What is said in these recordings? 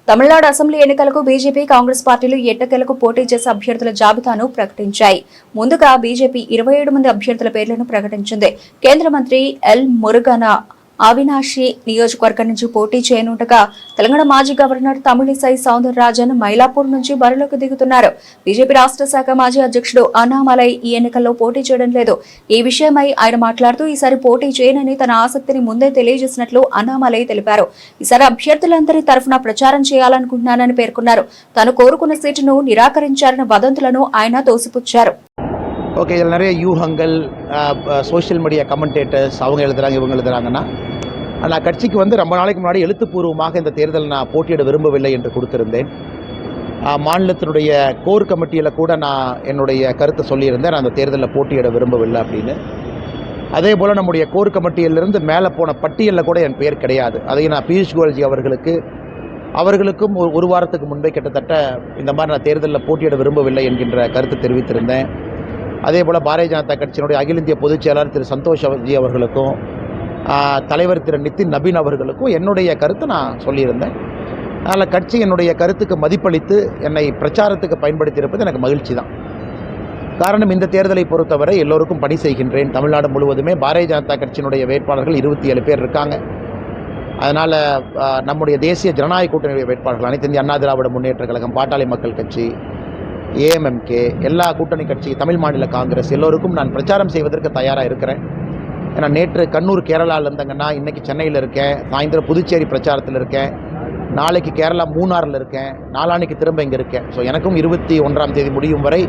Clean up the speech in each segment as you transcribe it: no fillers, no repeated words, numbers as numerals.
Tamil Nadu assembly ఎన్నికలకు BJP Congress పార్టీలు ఎట్టకేలకు పోటీ చేసే అభ్యర్థుల జాబితాను ప్రకటించాయి. ముందుగా బీజేపీ 27 మంది అభ్యర్థుల పేర్లను ప్రకటించింది. కేంద్ర మంత్రి ఎల్ మురుగన్ అవినాశి నియోజకవర్గం నుంచి పోటీ చేయనుండగా తెలంగాణ మాజీ గవర్నర్ తమిళిసై సౌందరరాజన్ మైలాపూర్ నుంచి బరిలోకి దిగుతున్నారు. బీజేపీ రాష్ట్ర శాఖ మాజీ అధ్యక్షుడు అన్నామలై ఈ ఎన్నికల్లో పోటీ చేయడం లేదు. ఈ విషయమై ఆయన మాట్లాడుతూ ఈసారి పోటీ చేయనని తన ఆసక్తిని ముందే తెలియజేసినట్లు అన్నామలై తెలిపారు. ఈసారి అభ్యర్థులందరి తరఫున ప్రచారం చేయాలనుకుంటున్నానని పేర్కొన్నారు. తాను కోరుకున్న సీటును నిరాకరించారన్న వదంతులను ఆయన తోసిపుచ్చారు. ஓகே, இதில் நிறைய யூகங்கள், சோஷியல் மீடியா கமெண்டேட்டர்ஸ் அவங்க எழுதுகிறாங்க, இவங்க எழுதுகிறாங்கன்னா, நான் கட்சிக்கு ரொம்ப நாளைக்கு முன்னாடி எழுத்துப்பூர்வமாக இந்த தேர்தல் நான் போட்டியிட விரும்பவில்லை என்று கொடுத்திருந்தேன். மாநிலத்தினுடைய கோர் கமிட்டியில் கூட நான் என்னுடைய கருத்தை சொல்லியிருந்தேன், நான் அந்த தேர்தலில் போட்டியிட விரும்பவில்லை அப்படின்னு. அதே போல் நம்முடைய கோர் கமிட்டியிலிருந்து மேலே போன பட்டியலில் கூட என் பெயர் கிடையாது. அதையும் நான் பியூஷ் கோயல்ஜி அவர்களுக்கும் ஒரு வாரத்துக்கு முன்பே கிட்டத்தட்ட இந்த மாதிரி நான் தேர்தலில் போட்டியிட விரும்பவில்லை என்கின்ற கருத்து தெரிவித்திருந்தேன். அதே போல் பாரதிய ஜனதா கட்சியினுடைய அகில இந்திய பொதுச் செயலாளர் திரு சந்தோஷ்ஜி அவர்களுக்கும் தலைவர் திரு நிதின் நபீன் அவர்களுக்கும் என்னுடைய கருத்தை நான் சொல்லியிருந்தேன். அதனால் கட்சி என்னுடைய கருத்துக்கு மதிப்பளித்து என்னை பிரச்சாரத்துக்கு பயன்படுத்தியிருப்பது எனக்கு மகிழ்ச்சி தான். காரணம், இந்த தேர்தலை பொறுத்தவரை எல்லோருக்கும் பணி செய்கின்றேன். தமிழ்நாடு முழுவதுமே பாரதிய ஜனதா கட்சியினுடைய வேட்பாளர்கள் 27 பேர் இருக்காங்க. அதனால் நம்முடைய தேசிய ஜனநாயக கூட்டணியுடைய வேட்பாளர்கள் அனைத்து இந்திய அண்ணா திராவிட முன்னேற்ற கழகம், பாட்டாளி மக்கள் கட்சி, ஏஎம்எம்கே, எல்லா கூட்டணி கட்சி, தமிழ் மாநில காங்கிரஸ் எல்லோருக்கும் நான் பிரச்சாரம் செய்வதற்கு தயாராக இருக்கிறேன். ஏன்னா நேற்று கண்ணூர் கேரளாவில் இருந்தங்கன்னா இன்றைக்கி சென்னையில் இருக்கேன், சாயந்தரம் புதுச்சேரி பிரச்சாரத்தில் இருக்கேன், நாளைக்கு கேரளா மூணாறில் இருக்கேன், நாளான்னைக்கு திரும்ப இங்கே இருக்கேன். ஸோ எனக்கும் 21ஆம் தேதி முடியும் வரை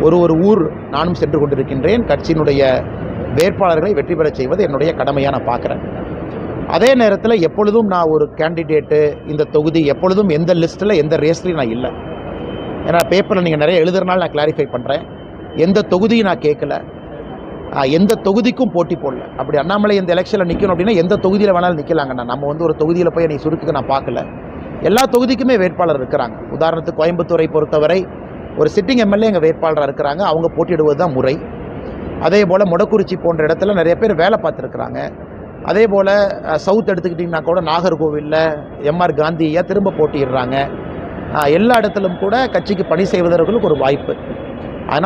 ஒரு ஊர் நானும் சென்று கொண்டிருக்கின்றேன். கட்சியினுடைய வேட்பாளர்களை வெற்றி பெற செய்வது என்னுடைய கடமையாக நான் பார்க்குறேன். அதே நேரத்தில் எப்பொழுதும் நான் ஒரு கேண்டிடேட்டு, இந்த தொகுதி எப்பொழுதும் எந்த லிஸ்ட்டில் எந்த ரேஸ்லையும் நான் இல்லை. ஏன்னா பேப்பரில் நீங்கள் நிறைய எழுதுறதுனால நான் கிளாரிஃபை பண்ணுறேன். எந்த தொகுதியும் நான் கேட்கல, எந்த தொகுதிக்கும் போட்டி போடல. அப்படி அண்ணாமலை இந்த எலெக்ஷனில் நிற்கணும் அப்படின்னா எந்த தொகுதியில் வேணாலும் நிற்கலாங்கண்ணா. நம்ம ஒரு தொகுதியில் போய் நீ சுருக்குக்கு நான் பார்க்கல. எல்லா தொகுதிக்குமே வேட்பாளர் இருக்கிறாங்க. உதாரணத்துக்கு கோயம்புத்தூரை பொறுத்தவரை ஒரு சிட்டிங் எம்எல்ஏ எங்கள் வேட்பாளராக இருக்கிறாங்க, அவங்க போட்டியிடுவது தான் முறை. அதே போல் மொடக்குறிச்சி போன்ற இடத்துல நிறைய பேர் வேலை பார்த்துருக்குறாங்க. அதே போல் சவுத் எடுத்துக்கிட்டிங்கன்னா கூட நாகர்கோவிலில் எம்ஆர் காந்தியை திரும்ப போட்டியிடுறாங்க. எல்லா இடத்திலும் கூட கட்சிக்கு பணி செய்வதற்கு ஒரு வாய்ப்பு.